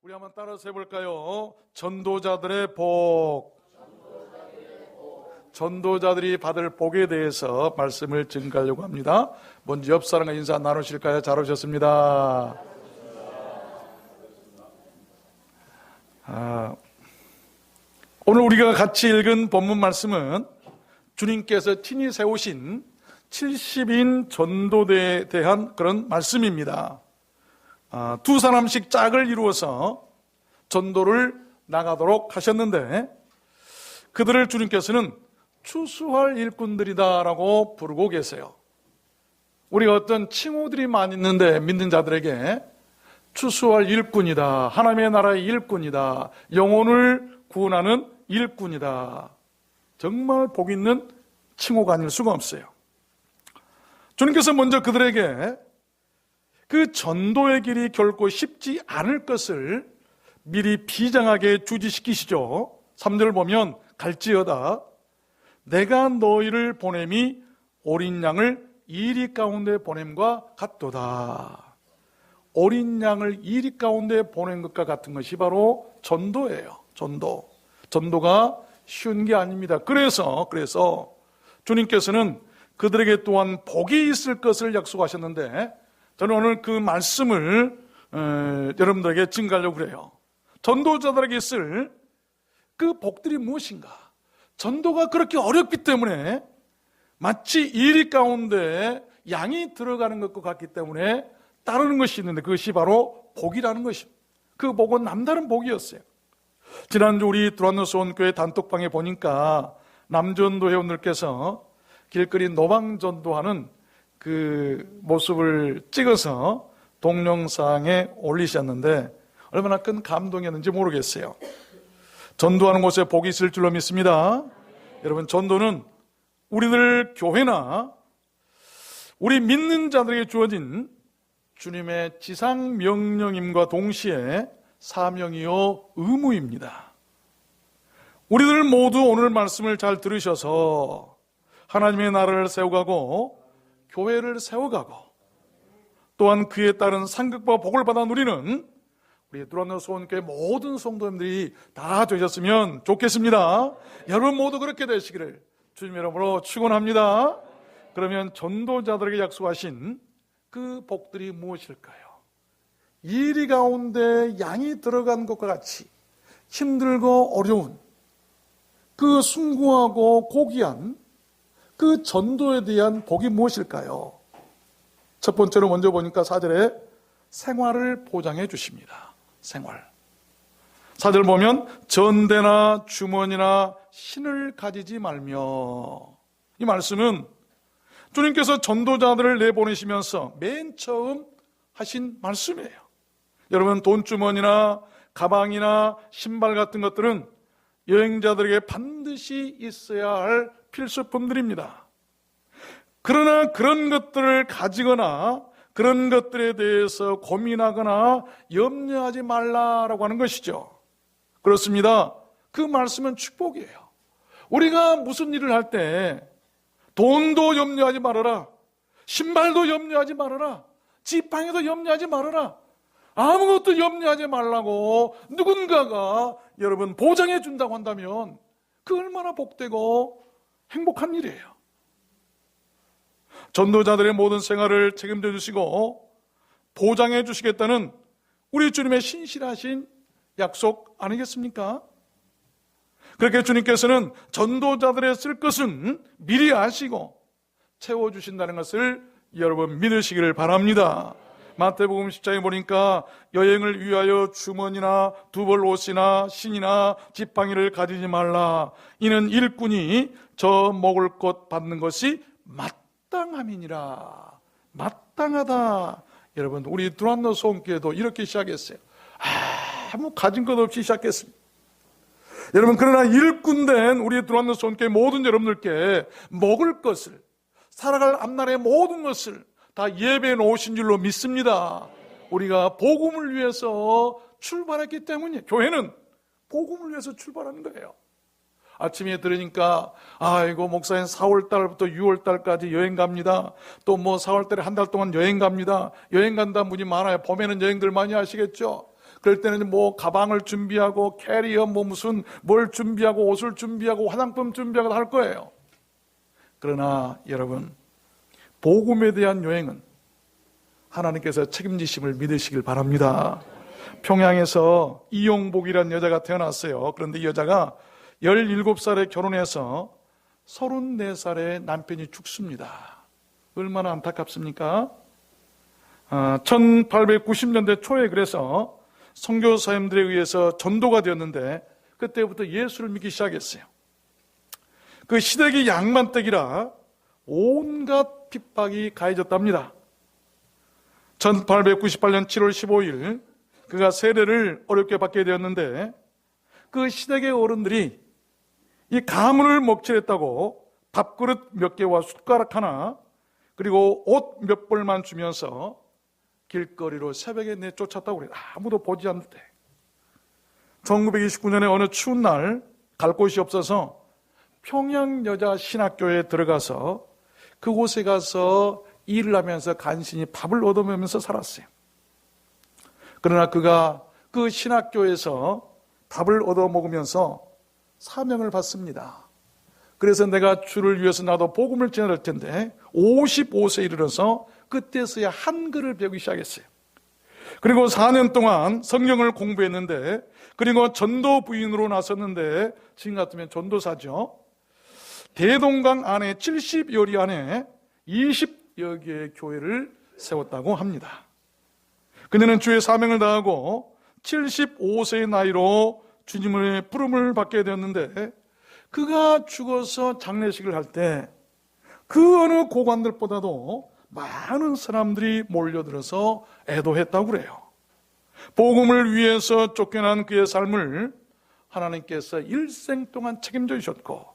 우리 한번 따라서 해볼까요? 전도자들의 복. 전도자들이 받을 복에 대해서 말씀을 증가하려고 합니다. 먼저 옆 사람과 인사 나누실까요? 잘 오셨습니다. 오늘 우리가 같이 읽은 본문 말씀은 주님께서 친히 세우신 70인 전도대에 대한 그런 말씀입니다. 두 사람씩 짝을 이루어서 전도를 나가도록 하셨는데 그들을 주님께서는 추수할 일꾼들이다라고 부르고 계세요. 우리가 어떤 칭호들이 많이 있는데 믿는 자들에게 추수할 일꾼이다, 하나님의 나라의 일꾼이다, 영혼을 구원하는 일꾼이다, 정말 복 있는 칭호가 아닐 수가 없어요. 주님께서 먼저 그들에게 그 전도의 길이 결코 쉽지 않을 것을 미리 비장하게 주지시키시죠. 3절을 보면 갈지어다 내가 너희를 보냄이 어린 양을 이리 가운데 보냄과 같도다. 어린 양을 이리 가운데 보낸 것과 같은 것이 바로 전도예요. 전도가 쉬운 게 아닙니다. 그래서 주님께서는 그들에게 또한 복이 있을 것을 약속하셨는데 저는 오늘 그 말씀을 여러분들에게 증가하려고 그래요. 전도자들에게 있을 그 복들이 무엇인가? 전도가 그렇게 어렵기 때문에 마치 이리 가운데 양이 들어가는 것과 같기 때문에 따르는 것이 있는데 그것이 바로 복이라는 것입니다. 그 복은 남다른 복이었어요. 지난주 우리 두란노 수원교회 단톡방에 보니까 남전도 회원들께서 길거리 노방전도하는 그 모습을 찍어서 동영상에 올리셨는데 얼마나 큰 감동이었는지 모르겠어요. 전도하는 곳에 복이 있을 줄로 믿습니다. 여러분, 전도는 우리들 교회나 우리 믿는 자들에게 주어진 주님의 지상 명령임과 동시에 사명이요 의무입니다. 우리들 모두 오늘 말씀을 잘 들으셔서 하나님의 나라를 세워가고 교회를 세워가고 또한 그에 따른 상급과 복을 받아 누리는 우리 두란노 수원교회 모든 성도님들이 다 되셨으면 좋겠습니다. 여러분 모두 그렇게 되시기를 주님 이름으로 축원합니다. 그러면 전도자들에게 약속하신 그 복들이 무엇일까요? 이리 가운데 양이 들어간 것과 같이 힘들고 어려운 그 숭고하고 고귀한 그 전도에 대한 복이 무엇일까요? 첫 번째로 먼저 보니까 4절에 생활을 보장해 주십니다. 생활. 4절 보면 전대나 주머니나 신을 가지지 말며, 이 말씀은 주님께서 전도자들을 내보내시면서 맨 처음 하신 말씀이에요. 여러분, 돈주머니나 가방이나 신발 같은 것들은 여행자들에게 반드시 있어야 할 필수품들입니다. 그러나 그런 것들을 가지거나 그런 것들에 대해서 고민하거나 염려하지 말라라고 하는 것이죠. 그렇습니다. 그 말씀은 축복이에요. 우리가 무슨 일을 할 때 돈도 염려하지 말아라, 신발도 염려하지 말아라, 지팡이도 염려하지 말아라, 아무것도 염려하지 말라고 누군가가 여러분 보장해 준다고 한다면 그 얼마나 복되고 행복한 일이에요. 전도자들의 모든 생활을 책임져 주시고 보장해 주시겠다는 우리 주님의 신실하신 약속 아니겠습니까? 그렇게 주님께서는 전도자들의 쓸 것은 미리 아시고 채워주신다는 것을 여러분 믿으시기를 바랍니다. 마태복음 10장에 보니까 여행을 위하여 주머니나 두벌 옷이나 신이나 지팡이를 가지지 말라. 이는 일꾼이 저 먹을 것 받는 것이 마땅함이니라. 마땅하다. 여러분, 우리 두란노 수원교회도 이렇게 시작했어요. 아무 가진 것 없이 시작했습니다. 여러분, 그러나 일꾼된 우리 두란노 수원교회 모든 여러분들께 먹을 것을, 살아갈 앞날의 모든 것을 다 예배해 놓으신 줄로 믿습니다. 우리가 복음을 위해서 출발했기 때문이에요. 교회는 복음을 위해서 출발하는 거예요. 아침에 들으니까 아이고 목사님 4월달부터 6월달까지 여행 갑니다. 또 뭐 4월달에 한 달 동안 여행 갑니다. 여행 간다는 분이 많아요. 봄에는 여행들 많이 하시겠죠. 그럴 때는 뭐 가방을 준비하고 캐리어 뭐 무슨 뭘 준비하고 옷을 준비하고 화장품 준비하고 할 거예요. 그러나 여러분, 복음에 대한 여행은 하나님께서 책임지심을 믿으시길 바랍니다. 평양에서 이용복이라는 여자가 태어났어요. 그런데 이 여자가 17살에 결혼해서 34살에 남편이 죽습니다. 얼마나 안타깝습니까? 1890년대 초에 그래서 선교사님들에 의해서 전도가 되었는데 그때부터 예수를 믿기 시작했어요. 그 시댁이 양반댁이라 온갖 핍박이 가해졌답니다. 1898년 7월 15일 그가 세례를 어렵게 받게 되었는데 그 시댁의 어른들이 이 가문을 먹칠했다고 밥그릇 몇 개와 숟가락 하나 그리고 옷 몇 벌만 주면서 길거리로 새벽에 내쫓았다고 그래요. 아무도 보지 않을 때. 1929년에 어느 추운 날 갈 곳이 없어서 평양여자신학교에 들어가서 그곳에 가서 일을 하면서 간신히 밥을 얻어먹으면서 살았어요. 그러나 그가 그 신학교에서 밥을 얻어먹으면서 사명을 받습니다. 그래서 내가 주를 위해서 나도 복음을 전할 텐데 55세에 이르러서 그때서야 한글을 배우기 시작했어요. 그리고 4년 동안 성경을 공부했는데 그리고 전도 부인으로 나섰는데 지금 같으면 전도사죠. 대동강 안에 70여리 안에 20여 개의 교회를 세웠다고 합니다. 그녀는 주의 사명을 다하고 75세의 나이로 주님의 부름을 받게 되었는데 그가 죽어서 장례식을 할 때 그 어느 고관들보다도 많은 사람들이 몰려들어서 애도했다고 그래요. 복음을 위해서 쫓겨난 그의 삶을 하나님께서 일생 동안 책임져 주셨고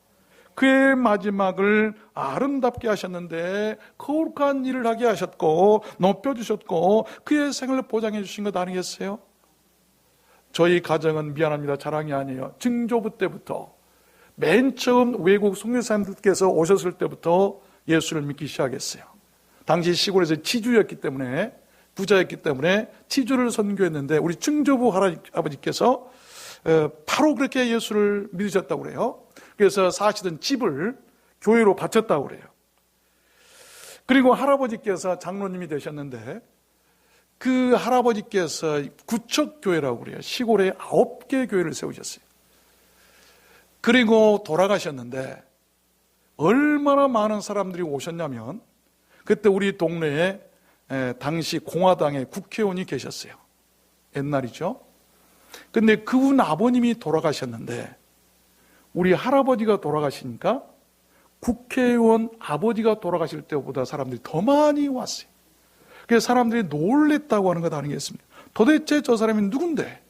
그의 마지막을 아름답게 하셨는데 거룩한 일을 하게 하셨고 높여주셨고 그의 생을 보장해 주신 것 아니겠어요? 저희 가정은 미안합니다. 자랑이 아니에요. 증조부 때부터 맨 처음 외국 선교사님들께서 오셨을 때부터 예수를 믿기 시작했어요. 당시 시골에서 치주였기 때문에 부자였기 때문에 치주를 선교했는데 우리 증조부 할아버지께서 바로 그렇게 예수를 믿으셨다고 그래요. 그래서 사시던 집을 교회로 바쳤다고 그래요. 그리고 할아버지께서 장로님이 되셨는데 그 할아버지께서 구척교회라고 그래요. 시골에 9개 교회를 세우셨어요. 그리고 돌아가셨는데 얼마나 많은 사람들이 오셨냐면 그때 우리 동네에 당시 공화당의 국회의원이 계셨어요. 옛날이죠. 근데 그분 아버님이 돌아가셨는데 우리 할아버지가 돌아가시니까 국회의원 아버지가 돌아가실 때보다 사람들이 더 많이 왔어요. 그래서 사람들이 놀랬다고 하는 것 아니겠습니까? 도대체 저 사람이 누군데?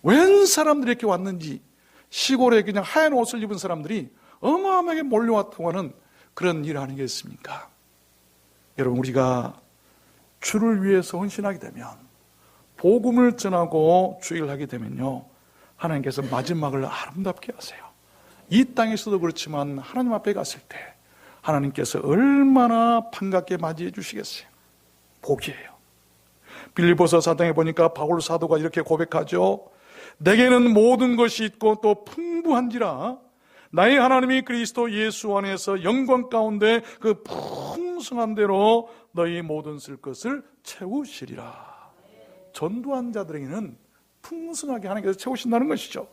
웬 사람들이 이렇게 왔는지 시골에 그냥 하얀 옷을 입은 사람들이 어마어마하게 몰려왔다고 하는 그런 일 아니겠습니까? 여러분, 우리가 주를 위해서 헌신하게 되면 복음을 전하고 주의를 하게 되면요 하나님께서 마지막을 아름답게 하세요. 이 땅에서도 그렇지만 하나님 앞에 갔을 때 하나님께서 얼마나 반갑게 맞이해 주시겠어요. 복이에요. 빌립보서 4장에 보니까 바울 사도가 이렇게 고백하죠. 내게는 모든 것이 있고 또 풍부한지라 나의 하나님이 그리스도 예수 안에서 영광 가운데 그 풍성한 대로 너희 모든 쓸 것을 채우시리라. 전도한 자들에게는 풍성하게 하나님께서 채우신다는 것이죠.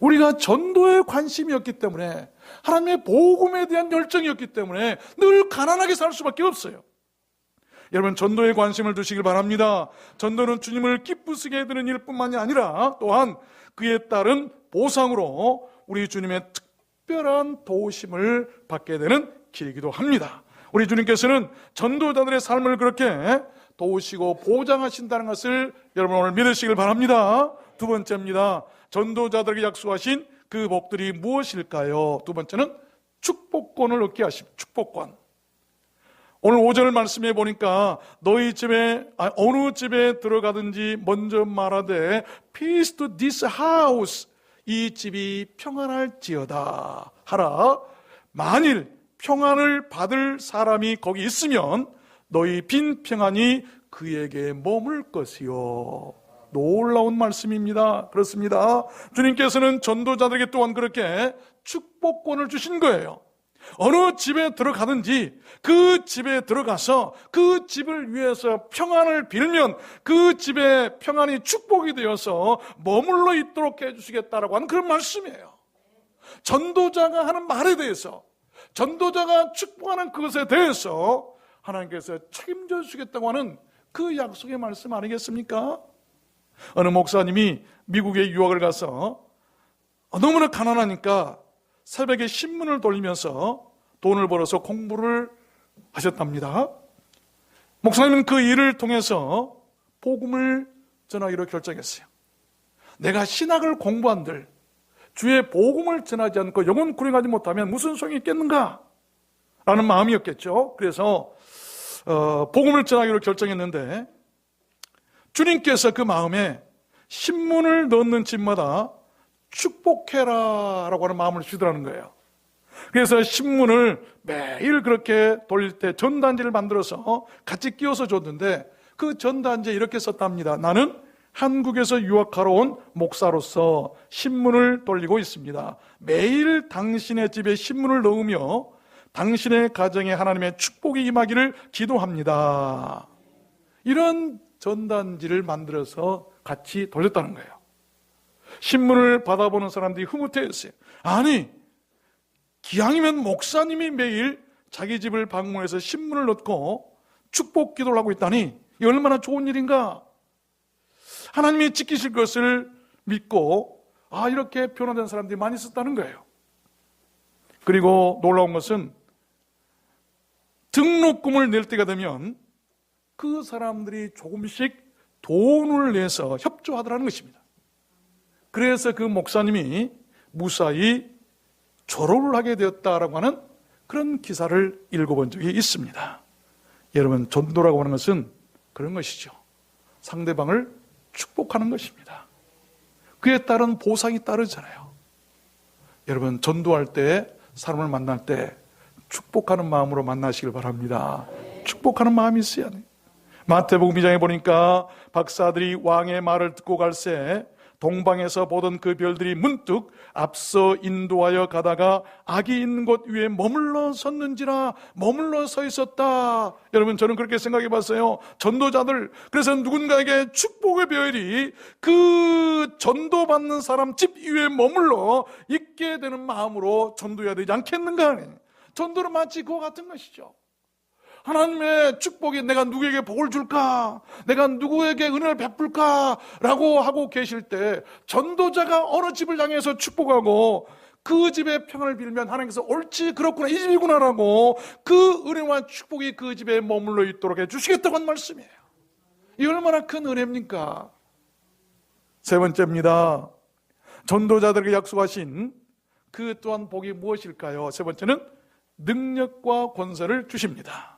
우리가 전도에 관심이었기 때문에 하나님의 복음에 대한 열정이었기 때문에 늘 가난하게 살 수밖에 없어요. 여러분, 전도에 관심을 두시길 바랍니다. 전도는 주님을 기쁘시게 해드리는 일뿐만이 아니라 또한 그에 따른 보상으로 우리 주님의 특별한 도우심을 받게 되는 길이기도 합니다. 우리 주님께서는 전도자들의 삶을 그렇게 도우시고 보장하신다는 것을 여러분 오늘 믿으시길 바랍니다. 두 번째입니다. 전도자들에게 약속하신 그 복들이 무엇일까요? 두 번째는 축복권을 얻게 하십니다. 축복권. 오늘 5절 말씀해 보니까 너희 집에 어느 집에 들어가든지 먼저 말하되 Peace to this house, 이 집이 평안할지어다 하라. 만일 평안을 받을 사람이 거기 있으면 너희 빈 평안이 그에게 머물 것이요. 놀라운 말씀입니다. 그렇습니다. 주님께서는 전도자들에게 또한 그렇게 축복권을 주신 거예요. 어느 집에 들어가든지 그 집에 들어가서 그 집을 위해서 평안을 빌면 그 집에 평안이 축복이 되어서 머물러 있도록 해주시겠다라고 하는 그런 말씀이에요. 전도자가 하는 말에 대해서, 전도자가 축복하는 그것에 대해서 하나님께서 책임져 주시겠다고 하는 그 약속의 말씀 아니겠습니까? 어느 목사님이 미국에 유학을 가서 너무나 가난하니까 새벽에 신문을 돌리면서 돈을 벌어서 공부를 하셨답니다. 목사님은 그 일을 통해서 복음을 전하기로 결정했어요. 내가 신학을 공부한들 주의 복음을 전하지 않고 영혼 구원하지 못하면 무슨 소용이 있겠는가? 라는 마음이었겠죠. 그래서 복음을 전하기로 결정했는데 주님께서 그 마음에 신문을 넣는 집마다 축복해라 라고 하는 마음을 주시더라는 거예요. 그래서 신문을 매일 그렇게 돌릴 때 전단지를 만들어서 같이 끼워서 줬는데 그 전단지에 이렇게 썼답니다. 나는 한국에서 유학하러 온 목사로서 신문을 돌리고 있습니다. 매일 당신의 집에 신문을 넣으며 당신의 가정에 하나님의 축복이 임하기를 기도합니다. 이런 전단지를 만들어서 같이 돌렸다는 거예요. 신문을 받아보는 사람들이 흐뭇해했어요. 아니, 기왕이면 목사님이 매일 자기 집을 방문해서 신문을 넣고 축복 기도를 하고 있다니 이 얼마나 좋은 일인가. 하나님이 지키실 것을 믿고 이렇게 변화된 사람들이 많이 있었다는 거예요. 그리고 놀라운 것은 등록금을 낼 때가 되면 그 사람들이 조금씩 돈을 내서 협조하더라는 것입니다. 그래서 그 목사님이 무사히 졸업을 하게 되었다라고 하는 그런 기사를 읽어본 적이 있습니다. 여러분, 전도라고 하는 것은 그런 것이죠. 상대방을 축복하는 것입니다. 그에 따른 보상이 따르잖아요. 여러분, 전도할 때, 사람을 만날 때 축복하는 마음으로 만나시길 바랍니다. 축복하는 마음이 있어야 돼요. 마태복음 2장에 보니까 박사들이 왕의 말을 듣고 갈새 동방에서 보던 그 별들이 문득 앞서 인도하여 가다가 악이 있는 곳 위에 머물러 섰는지라. 머물러 서 있었다. 여러분, 저는 그렇게 생각해 봤어요. 전도자들, 그래서 누군가에게 축복의 별이 그 전도받는 사람 집 위에 머물러 있게 되는 마음으로 전도해야 되지 않겠는가. 전도는 마치 그와 같은 것이죠. 하나님의 축복이 내가 누구에게 복을 줄까? 내가 누구에게 은혜를 베풀까? 라고 하고 계실 때 전도자가 어느 집을 향해서 축복하고 그 집에 평안을 빌면 하나님께서 옳지, 그렇구나, 이 집이구나 라고 그 은혜와 축복이 그 집에 머물러 있도록 해주시겠다고 한 말씀이에요. 이 얼마나 큰 은혜입니까? 세 번째입니다. 전도자들에게 약속하신 그 또한 복이 무엇일까요? 세 번째는 능력과 권세를 주십니다.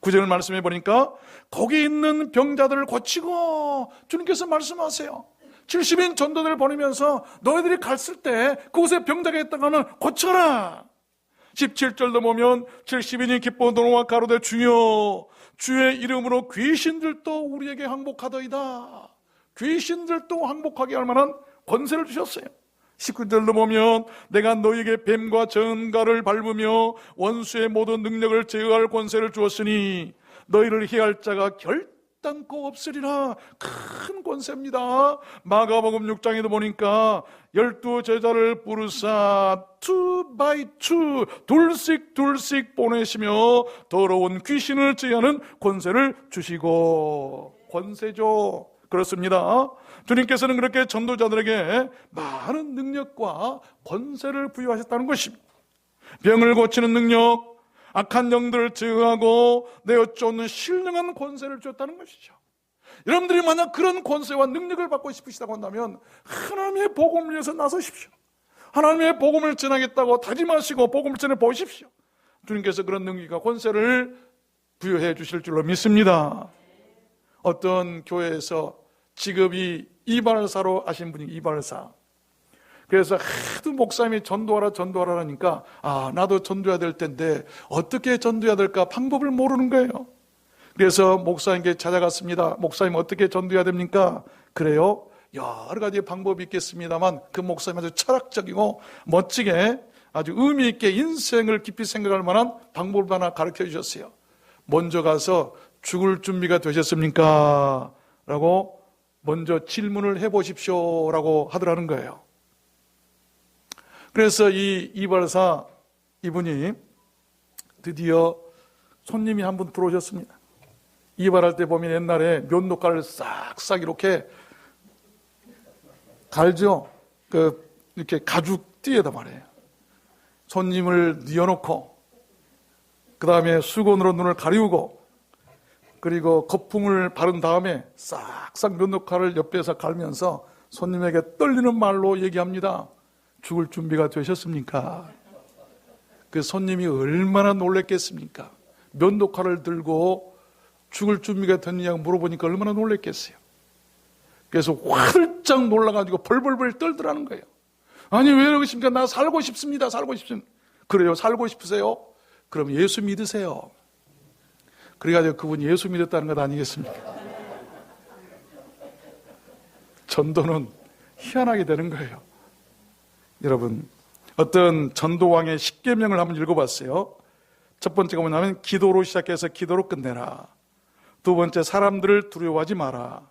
9절 말씀해 보니까 거기 있는 병자들을 고치고, 주님께서 말씀하세요. 70인 전도들을 보내면서 너희들이 갔을 때 그곳에 병자가 있다가 하면 고쳐라. 17절도 보면 70인이 기뻐 노노와 가로되 주여, 주의 이름으로 귀신들도 우리에게 항복하더이다. 귀신들도 항복하게 할 만한 권세를 주셨어요. 19절로 보면 내가 너희에게 뱀과 전갈을 밟으며 원수의 모든 능력을 제어할 권세를 주었으니 너희를 해할 자가 결단코 없으리라. 큰 권세입니다. 마가복음 6장에도 보니까 12 제자를 부르사 2 by 2 둘씩 보내시며 더러운 귀신을 제어하는 권세를 주시고. 권세죠. 그렇습니다. 주님께서는 그렇게 전도자들에게 많은 능력과 권세를 부여하셨다는 것입니다. 병을 고치는 능력, 악한 영들을 제어하고 내어 쫓는 신령한 권세를 주었다는 것이죠. 여러분들이 만약 그런 권세와 능력을 받고 싶으시다고 한다면 하나님의 복음을 위해서 나서십시오. 하나님의 복음을 전하겠다고 다짐하시고 복음을 전해 보십시오. 주님께서 그런 능력과 권세를 부여해 주실 줄로 믿습니다. 어떤 교회에서 직업이 이발사로 하신 분이 이발사. 그래서 하도 목사님이 전도하라 하니까 나도 전도해야 될 텐데 어떻게 전도해야 될까 방법을 모르는 거예요. 그래서 목사님께 찾아갔습니다. 목사님 어떻게 전도해야 됩니까? 그래요? 여러 가지 방법이 있겠습니다만 그 목사님 아주 철학적이고 멋지게 아주 의미 있게 인생을 깊이 생각할 만한 방법을 하나 가르쳐 주셨어요. 먼저 가서 죽을 준비가 되셨습니까? 라고 먼저 질문을 해보십시오 라고 하더라는 거예요. 그래서 이 이발사 이분이 드디어 손님이 한 분 들어오셨습니다. 이발할 때 보면 옛날에 면도칼을 싹싹 이렇게 갈죠. 이렇게 가죽 띠에다 말이에요. 손님을 뉘어놓고 그 다음에 수건으로 눈을 가리우고 그리고 거품을 바른 다음에 싹싹 면도칼을 옆에서 갈면서 손님에게 떨리는 말로 얘기합니다. 죽을 준비가 되셨습니까? 그 손님이 얼마나 놀랬겠습니까? 면도칼을 들고 죽을 준비가 됐느냐고 물어보니까 얼마나 놀랬겠어요. 그래서 활짝 놀라가지고 벌벌벌 떨더라는 거예요. 아니 왜 그러십니까? 나 살고 싶습니다. 살고 싶습니다. 그래요? 살고 싶으세요? 그럼 예수 믿으세요. 그래가지고 그분이 예수 믿었다는 것 아니겠습니까? 전도는 희한하게 되는 거예요. 여러분, 어떤 전도왕의 10계명을 한번 읽어봤어요. 첫 번째가 뭐냐면 기도로 시작해서 기도로 끝내라. 두 번째, 사람들을 두려워하지 마라.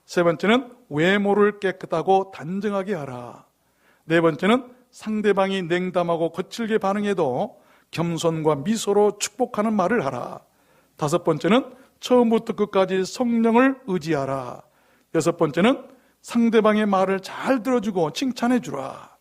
세 번째는 외모를 깨끗하고 단정하게 하라. 네 번째는 상대방이 냉담하고 거칠게 반응해도 겸손과 미소로 축복하는 말을 하라. 다섯 번째는 처음부터 끝까지 성령을 의지하라. 여섯 번째는 상대방의 말을 잘 들어주고 칭찬해 주라.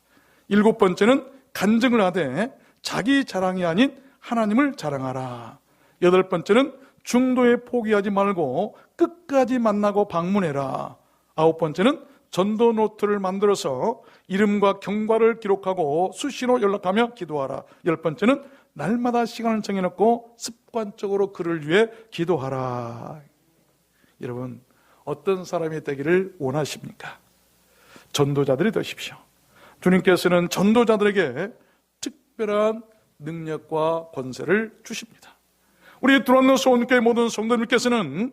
일곱 번째는 간증을 하되 자기 자랑이 아닌 하나님을 자랑하라. 여덟 번째는 중도에 포기하지 말고 끝까지 만나고 방문해라. 아홉 번째는 전도 노트를 만들어서 이름과 경과를 기록하고 수시로 연락하며 기도하라. 열 번째는 날마다 시간을 정해놓고 습관적으로 그를 위해 기도하라. 여러분, 어떤 사람이 되기를 원하십니까? 전도자들이 되십시오. 주님께서는 전도자들에게 특별한 능력과 권세를 주십니다. 우리 두란노 소원교회 모든 성도님께서는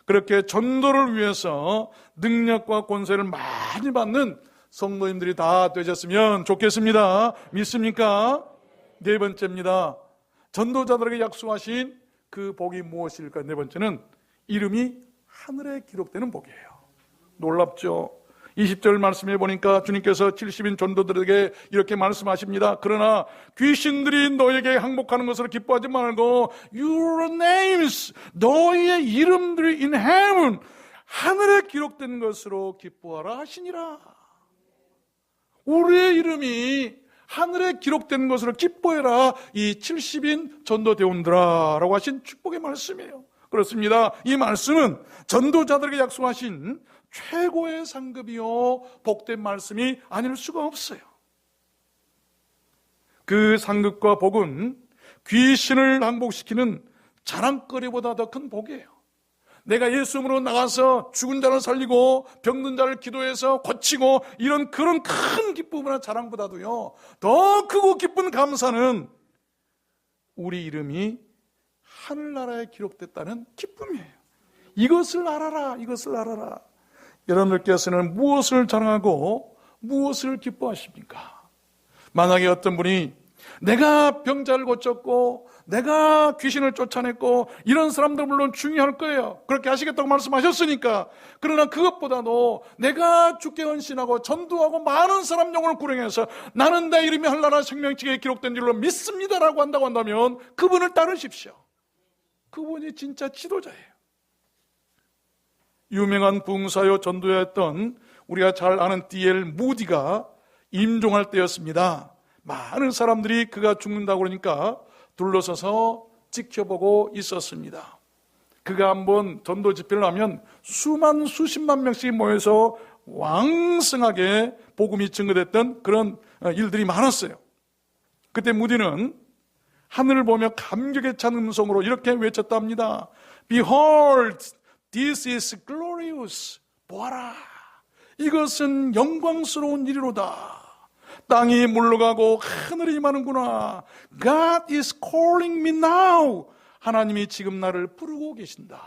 그렇게 전도를 위해서 능력과 권세를 많이 받는 성도님들이 다 되셨으면 좋겠습니다. 믿습니까? 네 번째입니다. 전도자들에게 약속하신 그 복이 무엇일까? 네 번째는 이름이 하늘에 기록되는 복이에요. 놀랍죠? 20절 말씀해 보니까 주님께서 70인 전도들에게 이렇게 말씀하십니다. 그러나 귀신들이 너에게 항복하는 것을 기뻐하지 말고 Your names, 너희의 이름들이 in heaven, 하늘에 기록된 것으로 기뻐하라 하시니라. 우리의 이름이 하늘에 기록된 것으로 기뻐해라. 이 70인 전도대원들아 라고 하신 축복의 말씀이에요. 그렇습니다. 이 말씀은 전도자들에게 약속하신 최고의 상급이요 복된 말씀이 아닐 수가 없어요. 그 상급과 복은 귀신을 항복시키는 자랑거리보다 더 큰 복이에요. 내가 예수님으로 나가서 죽은 자를 살리고 병든 자를 기도해서 고치고 이런 그런 큰 기쁨이나 자랑보다도요 더 크고 기쁜 감사는 우리 이름이 하늘나라에 기록됐다는 기쁨이에요. 이것을 알아라. 이것을 알아라. 여러분들께서는 무엇을 자랑하고 무엇을 기뻐하십니까? 만약에 어떤 분이 내가 병자를 고쳤고 내가 귀신을 쫓아냈고 이런 사람들 물론 중요할 거예요. 그렇게 하시겠다고 말씀하셨으니까. 그러나 그것보다도 내가 주께 헌신하고 전도하고 많은 사람 영혼을 구령해서 나는 내 이름이 하늘나라 생명책에 기록된 줄로 믿습니다라고 한다고 한다면 그분을 따르십시오. 그분이 진짜 지도자예요. 유명한 부흥사요 전도였던 우리가 잘 아는 D.L. 무디가 임종할 때였습니다. 많은 사람들이 그가 죽는다고 그러니까 둘러서서 지켜보고 있었습니다. 그가 한번 전도 집회를 하면 수십만 명씩 모여서 왕성하게 복음이 증거됐던 그런 일들이 많았어요. 그때 무디는 하늘을 보며 감격에 찬 음성으로 이렇게 외쳤답니다. Behold, this is glorious. 보아라, 이것은 영광스러운 일이로다. 땅이 물러가고 하늘이 임하는구나. God is calling me now. 하나님이 지금 나를 부르고 계신다.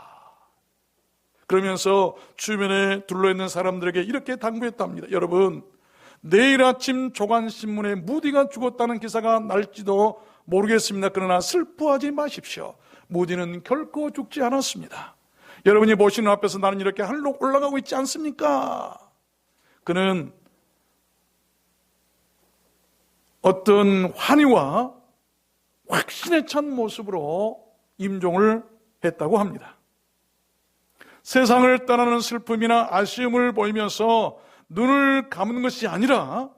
그러면서 주변에 둘러있는 사람들에게 이렇게 당부했답니다. 여러분, 내일 아침 조간신문에 무디가 죽었다는 기사가 날지도 모르겠습니다. 그러나 슬퍼하지 마십시오. 무디는 결코 죽지 않았습니다. 여러분이 보시는 앞에서 나는 이렇게 하늘로 올라가고 있지 않습니까? 그는 어떤 환희와 확신에 찬 모습으로 임종을 했다고 합니다. 세상을 떠나는 슬픔이나 아쉬움을 보이면서 눈을 감는 것이 아니라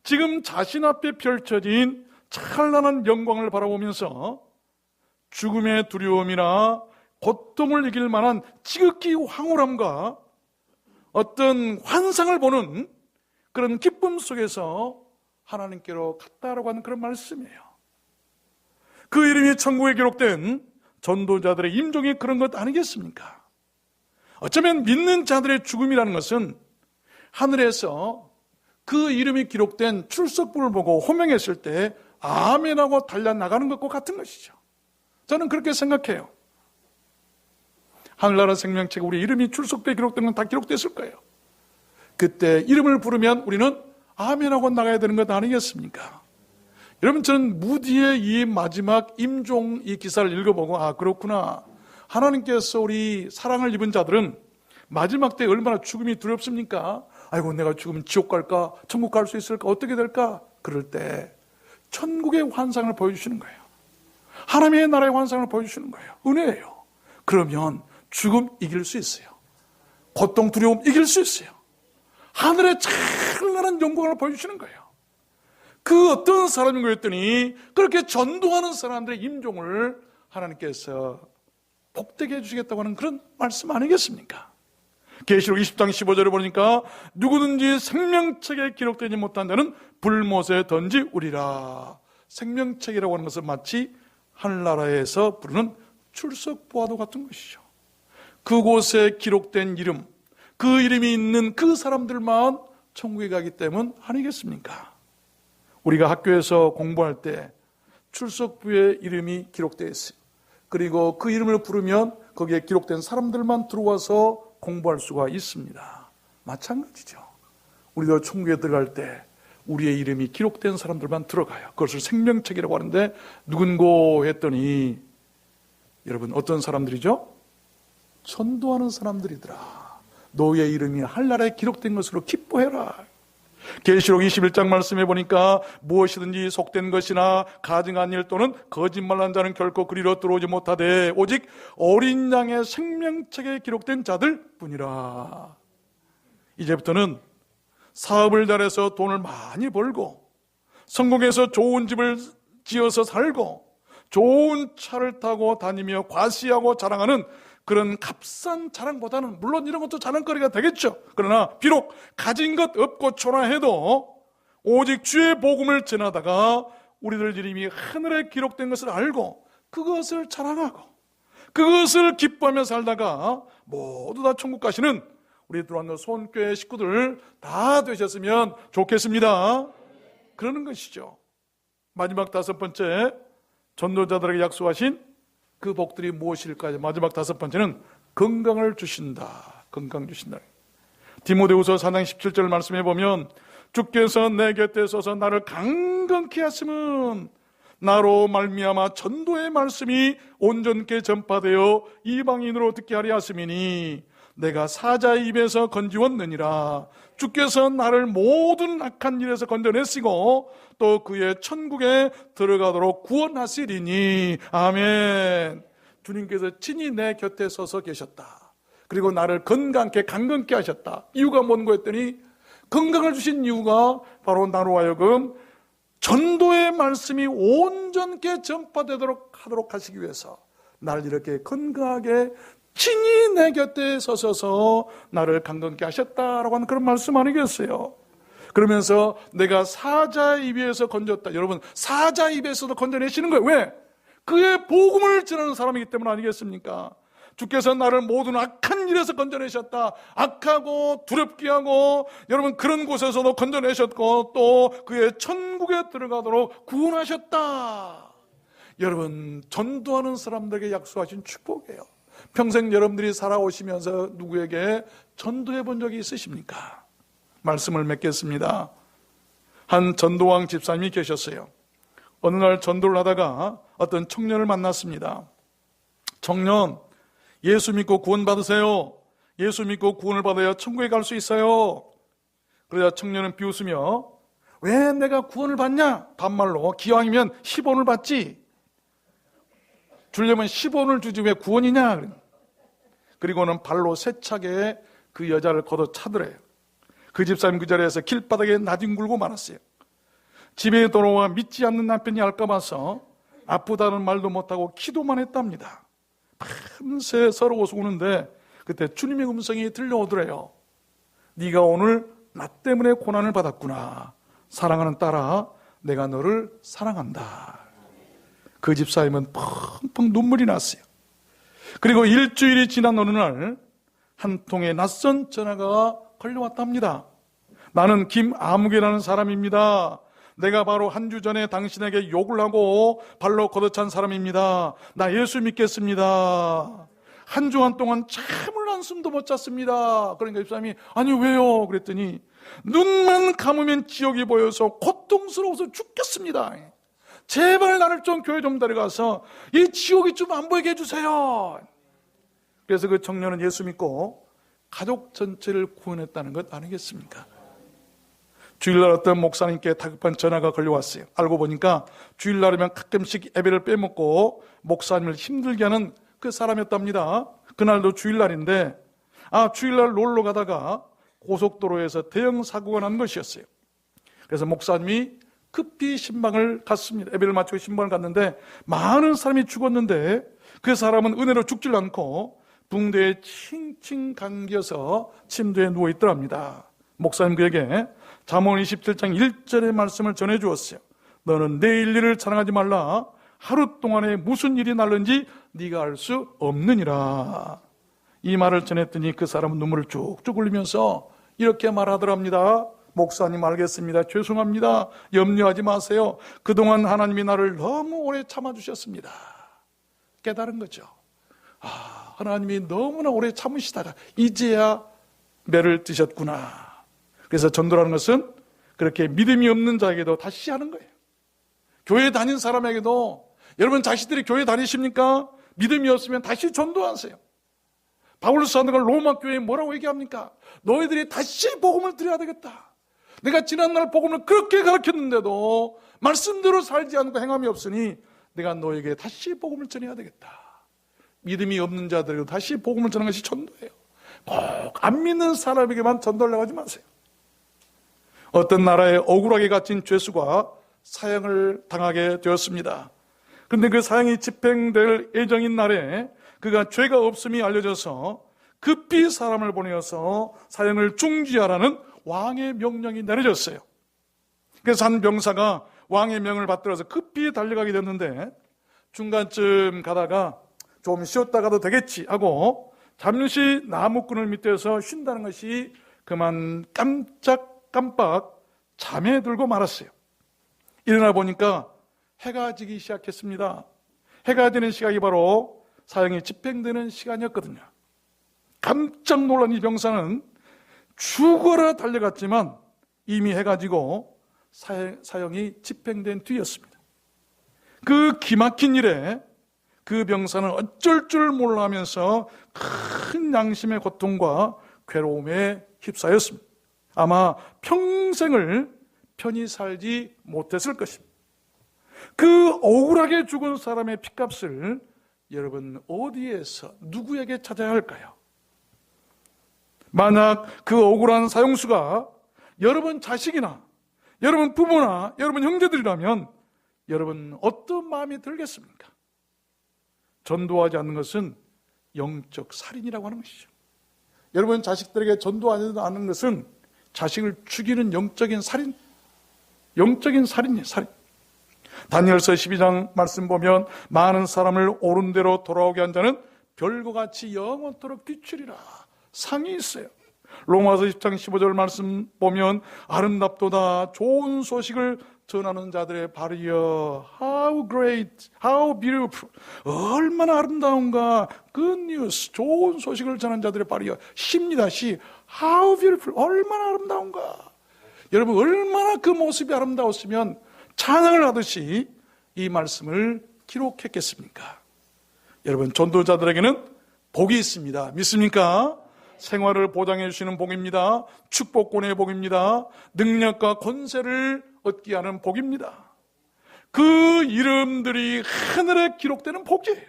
지금 자신 앞에 펼쳐진 찬란한 영광을 바라보면서 죽음의 두려움이나 고통을 이길 만한 지극히 황홀함과 어떤 환상을 보는 그런 기쁨 속에서 하나님께로 갔다라고 하는 그런 말씀이에요. 그 이름이 천국에 기록된 전도자들의 임종이 그런 것 아니겠습니까? 어쩌면 믿는 자들의 죽음이라는 것은 하늘에서 그 이름이 기록된 출석부를 보고 호명했을 때 아멘하고 달려나가는 것과 같은 것이죠. 저는 그렇게 생각해요. 하늘나라 생명책에 우리 이름이 출석부에 기록된 건 다 기록됐을 거예요. 그때 이름을 부르면 우리는 아멘하고 나가야 되는 것 아니겠습니까? 여러분, 저는 무디의 이 마지막 임종 이 기사를 읽어보고 그렇구나. 하나님께서 우리 사랑을 입은 자들은 마지막 때 얼마나 죽음이 두렵습니까? 아이고, 내가 죽으면 지옥 갈까? 천국 갈 수 있을까? 어떻게 될까? 그럴 때 천국의 환상을 보여주시는 거예요. 하나님의 나라의 환상을 보여주시는 거예요. 은혜예요. 그러면 죽음 이길 수 있어요. 고통, 두려움 이길 수 있어요. 하늘의 찬란한 영광을 보여주시는 거예요. 그 어떤 사람인 거였더니 그렇게 전도하는 사람들의 임종을 하나님께서 복되게 해주시겠다고 하는 그런 말씀 아니겠습니까? 계시록 20장 15절에 보니까 누구든지 생명책에 기록되지 못한 자는 불못에 던지우리라. 생명책이라고 하는 것은 마치 하늘나라에서 부르는 출석부와도 같은 것이죠. 그곳에 기록된 이름, 그 이름이 있는 그 사람들만 천국에 가기 때문 아니겠습니까? 우리가 학교에서 공부할 때 출석부에 이름이 기록되어 있어요. 그리고 그 이름을 부르면 거기에 기록된 사람들만 들어와서 공부할 수가 있습니다. 마찬가지죠. 우리도 천국에 들어갈 때 우리의 이름이 기록된 사람들만 들어가요. 그것을 생명책이라고 하는데 누군고 했더니 여러분 어떤 사람들이죠? 전도하는 사람들이더라. 너의 이름이 하늘나라에 기록된 것으로 기뻐해라. 계시록 21장 말씀해 보니까 무엇이든지 속된 것이나 가증한 일 또는 거짓말한 자는 결코 그리로 들어오지 못하되 오직 어린 양의 생명책에 기록된 자들 뿐이라. 이제부터는 사업을 잘해서 돈을 많이 벌고 성공해서 좋은 집을 지어서 살고 좋은 차를 타고 다니며 과시하고 자랑하는 그런 값싼 자랑보다는 물론 이런 것도 자랑거리가 되겠죠. 그러나 비록 가진 것 없고 초라해도 오직 주의 복음을 전하다가 우리들 이름이 하늘에 기록된 것을 알고 그것을 자랑하고 그것을 기뻐하며 살다가 모두 다 천국 가시는 우리 들어왔는 소원교회 식구들 다 되셨으면 좋겠습니다. 그러는 것이죠. 마지막 5번째, 전도자들에게 약속하신 그 복들이 무엇일까요? 마지막 5번째는 건강을 주신다. 건강 주신다. 디모데후서 4장 17절 말씀해 보면 주께서 내 곁에 서서 나를 강건케 하심은 나로 말미암아 전도의 말씀이 온전케 전파되어 이방인으로 듣게 하려 하심이니 내가 사자의 입에서 건지웠느니라. 주께서 나를 모든 악한 일에서 건져내시고 또 그의 천국에 들어가도록 구원하시리니. 아멘. 주님께서 친히 내 곁에 서서 계셨다. 그리고 나를 건강케 강건케 하셨다. 이유가 뭔가 했더니 건강을 주신 이유가 바로 나로 하여금 전도의 말씀이 온전케 전파되도록 하도록 하시기 위해서 나를 이렇게 건강하게 친히 내 곁에 서셔서 나를 강건케 하셨다라고 하는 그런 말씀 아니겠어요? 그러면서 내가 사자 입에서 건졌다. 여러분, 사자 입에서도 건져내시는 거예요. 왜? 그의 복음을 전하는 사람이기 때문 아니겠습니까? 주께서 나를 모든 악한 일에서 건져내셨다. 악하고 두렵게 하고 여러분 그런 곳에서도 건져내셨고 또 그의 천국에 들어가도록 구원하셨다. 여러분, 전도하는 사람들에게 약속하신 축복이에요. 평생 여러분들이 살아오시면서 누구에게 전도해 본 적이 있으십니까? 말씀을 맺겠습니다. 한 전도왕 집사님이 계셨어요. 어느 날 전도를 하다가 어떤 청년을 만났습니다. 청년, 예수 믿고 구원 받으세요. 예수 믿고 구원을 받아야 천국에 갈 수 있어요. 그러자 청년은 비웃으며, 왜 내가 구원을 받냐? 반말로, 기왕이면 10원을 받지. 주려면 10원을 주지 왜 구원이냐? 그리고는 발로 세차게 그 여자를 걷어차더래요. 그 집사님 그 자리에서 길바닥에 나뒹굴고 말았어요. 집에 돌아와 믿지 않는 남편이 알까 봐서 아프다는 말도 못하고 기도만 했답니다. 밤새 서러워서 우는데 그때 주님의 음성이 들려오더래요. 네가 오늘 나 때문에 고난을 받았구나. 사랑하는 딸아, 내가 너를 사랑한다. 그 집사님은 펑펑 눈물이 났어요. 그리고 일주일이 지난 어느 날 한 통의 낯선 전화가 걸려왔답니다. 나는 김아무개라는 사람입니다. 내가 바로 한 주 전에 당신에게 욕을 하고 발로 걷어찬 사람입니다. 나 예수 믿겠습니다. 한 주간 동안 잠을 한숨도 못 잤습니다. 그러니까 집사님이 아니 왜요? 그랬더니 눈만 감으면 지옥이 보여서 고통스러워서 죽겠습니다. 제발 나를 좀 교회 좀 데려가서 이 지옥이 좀 안 보이게 해주세요. 그래서 그 청년은 예수 믿고 가족 전체를 구원했다는 것 아니겠습니까? 주일날 어떤 목사님께 다급한 전화가 걸려왔어요. 알고 보니까 주일날이면 가끔씩 예배를 빼먹고 목사님을 힘들게 하는 그 사람이었답니다. 그날도 주일날인데 주일날 놀러 가다가 고속도로에서 대형 사고가 난 것이었어요. 그래서 목사님이 급히 신방을 갔습니다. 예배를 마치고 신방을 갔는데 많은 사람이 죽었는데 그 사람은 은혜로 죽질 않고 붕대에 칭칭 감겨서 침대에 누워있더랍니다. 목사님 그에게 잠언 27장 1절의 말씀을 전해주었어요. 너는 내일 일을 자랑하지 말라. 하루 동안에 무슨 일이 날는지 네가 알 수 없느니라. 이 말을 전했더니 그 사람은 눈물을 쭉쭉 흘리면서 이렇게 말하더랍니다. 목사님 알겠습니다. 죄송합니다. 염려하지 마세요. 그동안 하나님이 나를 너무 오래 참아주셨습니다. 깨달은 거죠. 하나님이 너무나 오래 참으시다가 이제야 매를 드셨구나. 그래서 전도라는 것은 그렇게 믿음이 없는 자에게도 다시 하는 거예요. 교회 다닌 사람에게도 여러분 자식들이 교회 다니십니까? 믿음이 없으면 다시 전도하세요. 바울 사도가 로마 교회에 뭐라고 얘기합니까? 너희들이 다시 복음을 드려야 되겠다. 내가 지난날 복음을 그렇게 가르쳤는데도 말씀대로 살지 않고 행함이 없으니 내가 너에게 다시 복음을 전해야 되겠다. 믿음이 없는 자들에게 다시 복음을 전하는 것이 전도예요. 꼭 안 믿는 사람에게만 전도를 하지 마세요. 어떤 나라에 억울하게 갇힌 죄수가 사형을 당하게 되었습니다. 그런데 그 사형이 집행될 예정인 날에 그가 죄가 없음이 알려져서 급히 사람을 보내어서 사형을 중지하라는 왕의 명령이 내려졌어요. 그래서 한 병사가 왕의 명을 받들어서 급히 달려가게 됐는데 중간쯤 가다가 좀 쉬었다 가도 되겠지 하고 잠시 나무꾼을 밑에서 쉰다는 것이 그만 깜빡 잠에 들고 말았어요. 일어나 보니까 해가 지기 시작했습니다. 해가 지는 시각이 바로 사형이 집행되는 시간이었거든요. 깜짝 놀란 이 병사는 죽어라 달려갔지만 이미 해가 지고 사형이 집행된 뒤였습니다. 그 기막힌 일에 그 병사는 어쩔 줄 몰라 하면서 큰 양심의 고통과 괴로움에 휩싸였습니다. 아마 평생을 편히 살지 못했을 것입니다. 그 억울하게 죽은 사람의 핏값을 여러분 어디에서 누구에게 찾아야 할까요? 만약 그 억울한 사형수가 여러분 자식이나 여러분 부모나 여러분 형제들이라면 여러분 어떤 마음이 들겠습니까? 전도하지 않는 것은 영적 살인이라고 하는 것이죠. 여러분 자식들에게 전도하지 않는 것은 자식을 죽이는 영적인 살인, 영적인 살인이에요. 살인. 다니엘서 12장 말씀 보면 많은 사람을 옳은 대로 돌아오게 한 자는 별과 같이 영원토록 뒤추리라 상이 있어요. 로마서 10장 15절 말씀 보면 아름답도다 좋은 소식을 전하는 자들의 발이여, how great, how beautiful, 얼마나 아름다운가. good news, 좋은 소식을 전하는 자들의 발이여. 시입니다, 시. how beautiful, 얼마나 아름다운가. 여러분, 얼마나 그 모습이 아름다웠으면 찬양을 하듯이 이 말씀을 기록했겠습니까? 여러분, 전도자들에게는 복이 있습니다. 믿습니까? 생활을 보장해 주시는 복입니다. 축복권의 복입니다. 능력과 권세를 얻게 하는 복입니다. 그 이름들이 하늘에 기록되는 복이에요.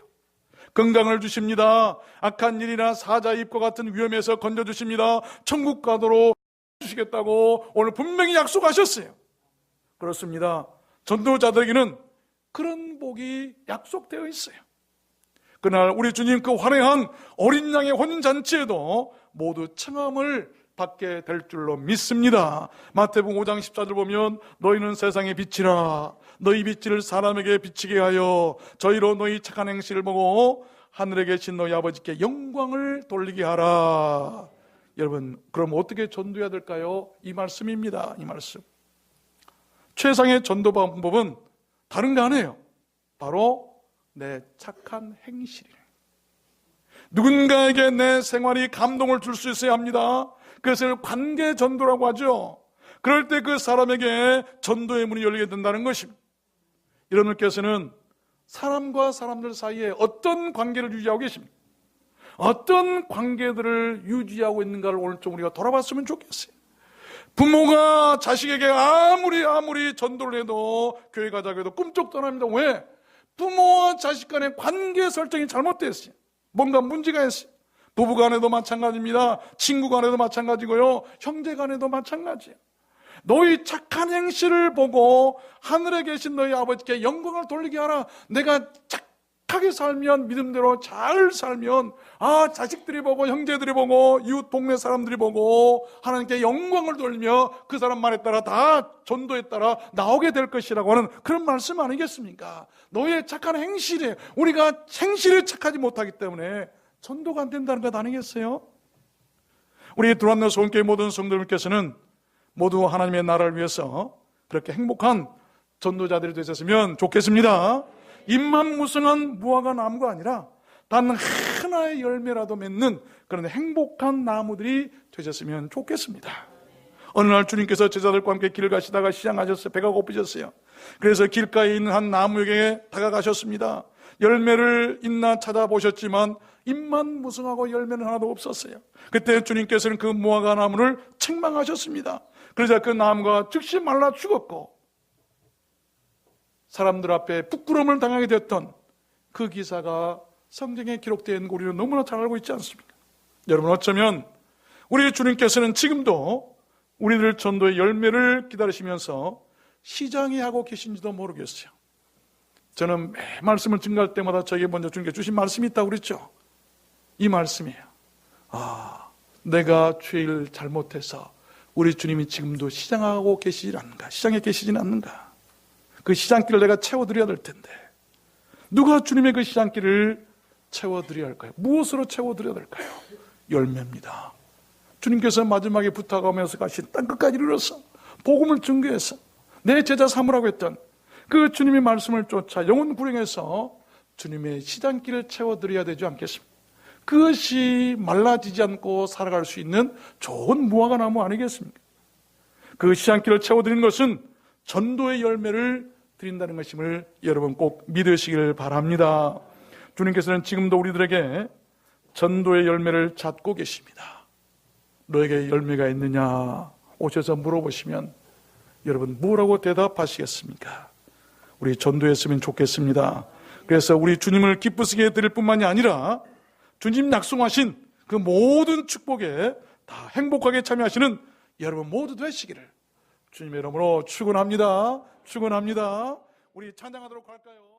건강을 주십니다. 악한 일이나 사자의 입과 같은 위험에서 건져주십니다. 천국 가도록 주시겠다고 오늘 분명히 약속하셨어요. 그렇습니다. 전도자들에게는 그런 복이 약속되어 있어요. 그날 우리 주님 그 화려한 어린 양의 혼인잔치에도 모두 청함을 받게 될 줄로 믿습니다. 마태복음 5장 14절 보면 너희는 세상의 빛이라 너희 빛을 사람에게 비치게 하여 저희로 너희 착한 행실을 보고 하늘에 계신 너희 아버지께 영광을 돌리게 하라. 여러분, 그럼 어떻게 전도해야 될까요? 이 말씀입니다. 이 말씀. 최상의 전도 방법은 다른 거 아니에요. 바로 내 착한 행실이에요. 누군가에게 내 생활이 감동을 줄 수 있어야 합니다. 그것을 관계 전도라고 하죠. 그럴 때 그 사람에게 전도의 문이 열리게 된다는 것입니다. 여러분께서는 사람과 사람들 사이에 어떤 관계를 유지하고 계십니까? 어떤 관계들을 유지하고 있는가를 오늘 좀 우리가 돌아봤으면 좋겠어요. 부모가 자식에게 아무리 전도를 해도 교회 가자고 해도 꿈쩍도 안 합니다. 왜? 부모와 자식 간의 관계 설정이 잘못됐어요. 뭔가 문제가 있어요. 부부 간에도 마찬가지입니다. 친구 간에도 마찬가지고요. 형제 간에도 마찬가지예요. 너희 착한 행실을 보고 하늘에 계신 너희 아버지께 영광을 돌리게 하라. 내가 착하게 살면, 믿음대로 잘 살면 자식들이 보고 형제들이 보고 이웃 동네 사람들이 보고 하나님께 영광을 돌리며 그 사람 말에 따라 다 전도에 따라 나오게 될 것이라고 하는 그런 말씀 아니겠습니까? 너희의 착한 행실에, 우리가 행실을 착하지 못하기 때문에 전도가 안 된다는 것 아니겠어요? 우리 두란노 소원교회 모든 성도님께서는 모두 하나님의 나라를 위해서 그렇게 행복한 전도자들이 되셨으면 좋겠습니다. 잎만 무성한 무화과 나무가 아니라 단 하나의 열매라도 맺는 그런 행복한 나무들이 되셨으면 좋겠습니다. 어느 날 주님께서 제자들과 함께 길을 가시다가 시장하셨어요. 배가 고프셨어요. 그래서 길가에 있는 한 나무에게 다가가셨습니다. 열매를 있나 찾아보셨지만 잎만 무성하고 열매는 하나도 없었어요. 그때 주님께서는 그 무화과 나무를 책망하셨습니다. 그러자 그 나무가 즉시 말라 죽었고 사람들 앞에 부끄러움을 당하게 됐던 그 기사가 성경에 기록되어 있는 거 우리는 너무나 잘 알고 있지 않습니까? 여러분, 어쩌면 우리 주님께서는 지금도 우리들 전도의 열매를 기다리시면서 시장이 하고 계신지도 모르겠어요. 저는 매 말씀을 증거할 때마다 저에게 먼저 주님께 주신 말씀이 있다고 그랬죠. 이 말씀이에요. 내가 죄를 잘못해서 우리 주님이 지금도 시장하고 계시지 않는가? 시장에 계시지는 않는가? 그 시장길을 내가 채워드려야 될 텐데 누가 주님의 그 시장길을 채워드려야 할까요? 무엇으로 채워드려야 될까요? 열매입니다. 주님께서 마지막에 부탁하면서 가신 땅끝까지 이르러서 복음을 증거해서 내 제자 삼으라고 했던 그 주님의 말씀을 쫓아 영혼 불행해서 주님의 시장길을 채워드려야 되지 않겠습니까? 그것이 말라지지 않고 살아갈 수 있는 좋은 무화과 나무 아니겠습니까? 그 시장길을 채워드리는 것은 전도의 열매를 드린다는 것임을 여러분 꼭 믿으시길 바랍니다. 주님께서는 지금도 우리들에게 전도의 열매를 찾고 계십니다. 너에게 열매가 있느냐 오셔서 물어보시면 여러분 뭐라고 대답하시겠습니까? 우리 전도했으면 좋겠습니다. 그래서 우리 주님을 기쁘시게 드릴 뿐만이 아니라 주님 약속하신 그 모든 축복에 다 행복하게 참여하시는 여러분 모두 되시기를 주님의 이름으로 축원합니다. 축원합니다. 우리 찬양하도록 할까요?